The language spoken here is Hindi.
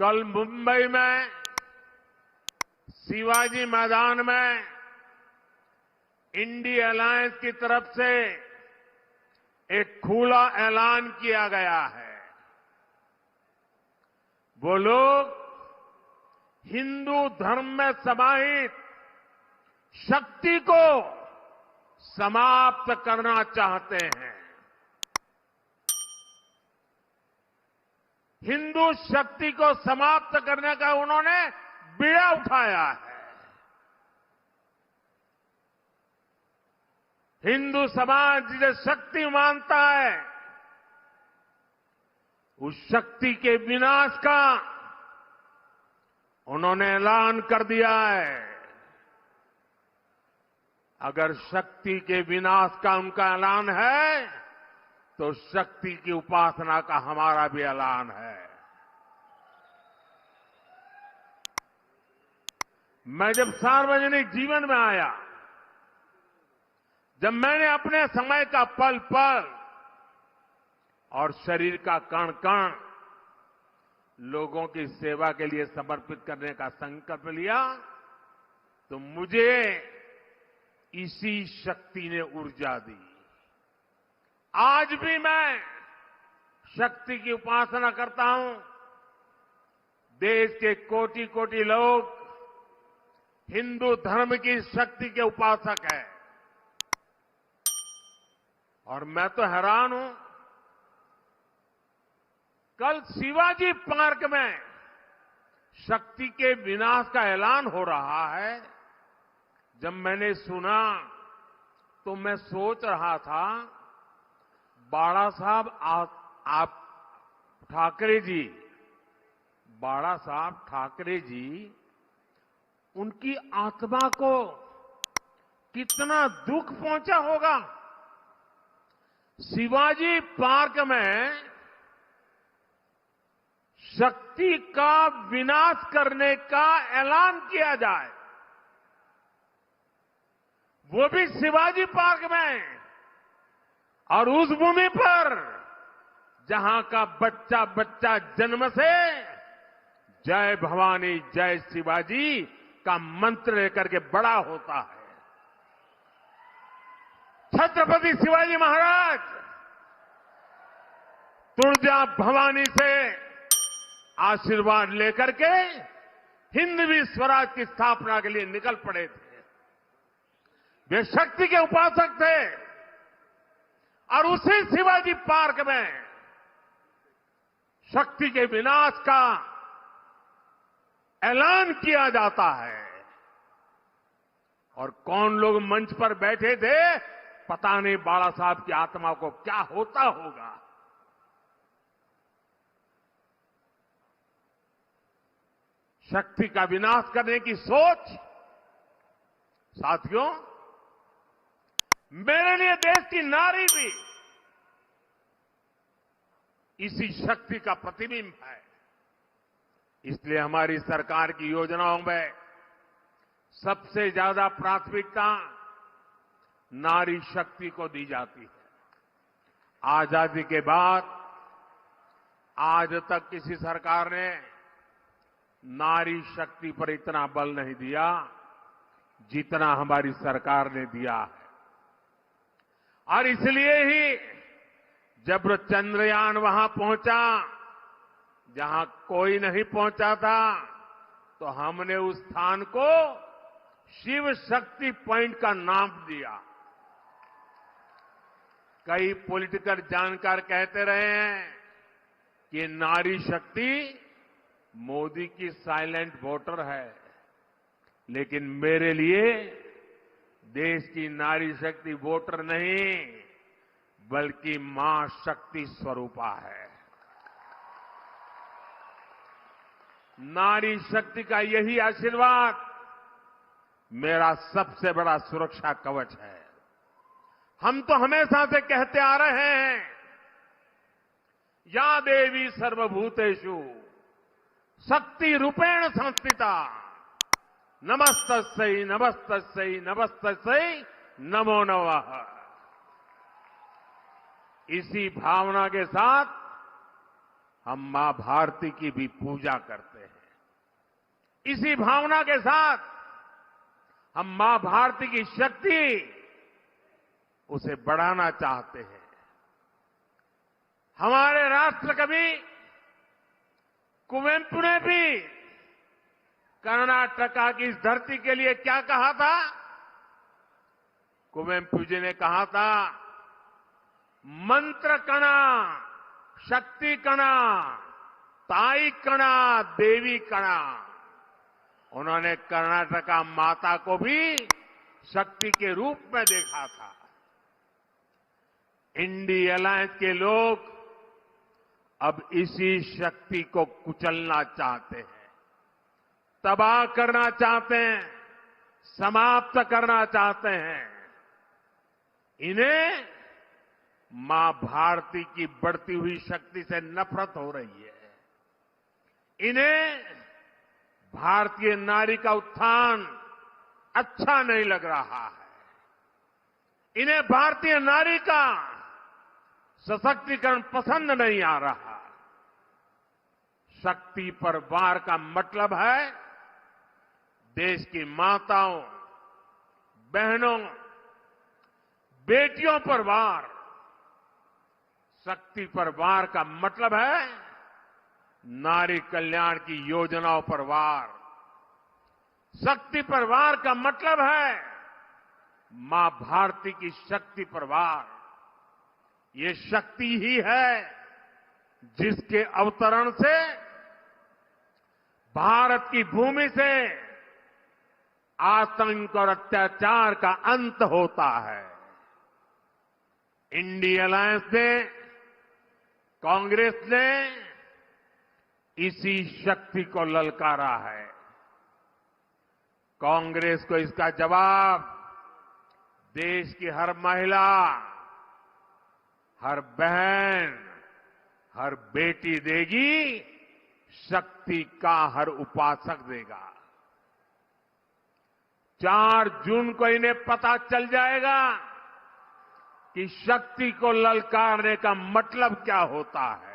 कल मुंबई में शिवाजी मैदान में इंडी अलायंस की तरफ से एक खुला ऐलान किया गया है। वो लोग हिंदू धर्म में समाहित शक्ति को समाप्त करना चाहते हैं। हिंदू शक्ति को समाप्त करने का उन्होंने बीड़ा उठाया है। हिंदू समाज जिसे शक्ति मानता है, उस शक्ति के विनाश का उन्होंने ऐलान कर दिया है। अगर शक्ति के विनाश का उनका ऐलान है, तो शक्ति की उपासना का हमारा भी ऐलान है। मैं जब सार्वजनिक जीवन में आया, जब मैंने अपने समय का पल पल और शरीर का कण कण लोगों की सेवा के लिए समर्पित करने का संकल्प लिया, तो मुझे इसी शक्ति ने ऊर्जा दी। आज भी मैं शक्ति की उपासना करता हूं। देश के कोटि कोटि लोग हिंदू धर्म की शक्ति के उपासक हैं। और मैं तो हैरान हूं, कल शिवाजी पार्क में शक्ति के विनाश का ऐलान हो रहा है। जब मैंने सुना तो मैं सोच रहा था, बाला साहब आप ठाकरे जी, बाला साहब ठाकरे जी, उनकी आत्मा को कितना दुख पहुंचा होगा। शिवाजी पार्क में शक्ति का विनाश करने का ऐलान किया जाए, वो भी शिवाजी पार्क में, और उस भूमि पर जहां का बच्चा बच्चा जन्म से जय भवानी जय शिवाजी का मंत्र लेकर के बड़ा होता है। छत्रपति शिवाजी महाराज तुळजा भवानी से आशीर्वाद लेकर के हिंदवी स्वराज की स्थापना के लिए निकल पड़े थे। वे शक्ति के उपासक थे, और उसी शिवाजी पार्क में शक्ति के विनाश का ऐलान किया जाता है। और कौन लोग मंच पर बैठे थे, पता नहीं बाला साहब की आत्मा को क्या होता होगा। शक्ति का विनाश करने की सोच, साथियों, मेरे लिए देश की नारी भी इसी शक्ति का प्रतिबिंब है। इसलिए हमारी सरकार की योजनाओं में सबसे ज्यादा प्राथमिकता नारी शक्ति को दी जाती है। आजादी के बाद आज तक किसी सरकार ने नारी शक्ति पर इतना बल नहीं दिया जितना हमारी सरकार ने दिया है। और इसलिए ही जब चंद्रयान वहां पहुंचा जहां कोई नहीं पहुंचा था, तो हमने उस स्थान को शिव शक्ति पॉइंट का नाम दिया। कई पॉलिटिकल जानकार कहते रहे हैं कि नारी शक्ति मोदी की साइलेंट वोटर है, लेकिन मेरे लिए देश की नारी शक्ति वोटर नहीं, बल्कि मां शक्ति स्वरूपा है। नारी शक्ति का यही आशीर्वाद मेरा सबसे बड़ा सुरक्षा कवच है। हम तो हमेशा से कहते आ रहे हैं, या देवी सर्वभूतेषु शक्ति रूपेण संस्थिता, नमस्तस्यै नमस्तस्यै नमस्तस्यै नमो नमः। इसी भावना के साथ हम मां भारती की भी पूजा करते हैं। इसी भावना के साथ हम मां भारती की शक्ति उसे बढ़ाना चाहते हैं। हमारे राष्ट्रकवि कुवेंपु ने भी कर्नाटका की इस धरती के लिए क्या कहा था? कुवेंपु जी ने कहा था, मंत्र कणा, शक्ति कणा, ताई कणा, देवी कणा। उन्होंने कर्नाटका माता को भी शक्ति के रूप में देखा था। इंडी अलायंस के लोग अब इसी शक्ति को कुचलना चाहते हैं, तबाह करना चाहते हैं, समाप्त करना चाहते हैं। इन्हें मां भारती की बढ़ती हुई शक्ति से नफरत हो रही है। इन्हें भारतीय नारी का उत्थान अच्छा नहीं लग रहा है। इन्हें भारतीय नारी का सशक्तिकरण पसंद नहीं आ रहा। शक्ति पर वार का मतलब है देश की माताओं, बहनों, बेटियों पर वार। शक्ति पर वार का मतलब है नारी कल्याण की योजनाओं पर वार। शक्ति पर वार का मतलब है मां भारती की शक्ति पर वार। ये शक्ति ही है जिसके अवतरण से भारत की भूमि से आतंक और अत्याचार का अंत होता है। इंडी अलायंस ने, कांग्रेस ने इसी शक्ति को ललकारा है। कांग्रेस को इसका जवाब देश की हर महिला, हर बहन, हर बेटी देगी, शक्ति का हर उपासक देगा। 4 जून को इन्हें पता चल जाएगा कि शक्ति को ललकारने का मतलब क्या होता है।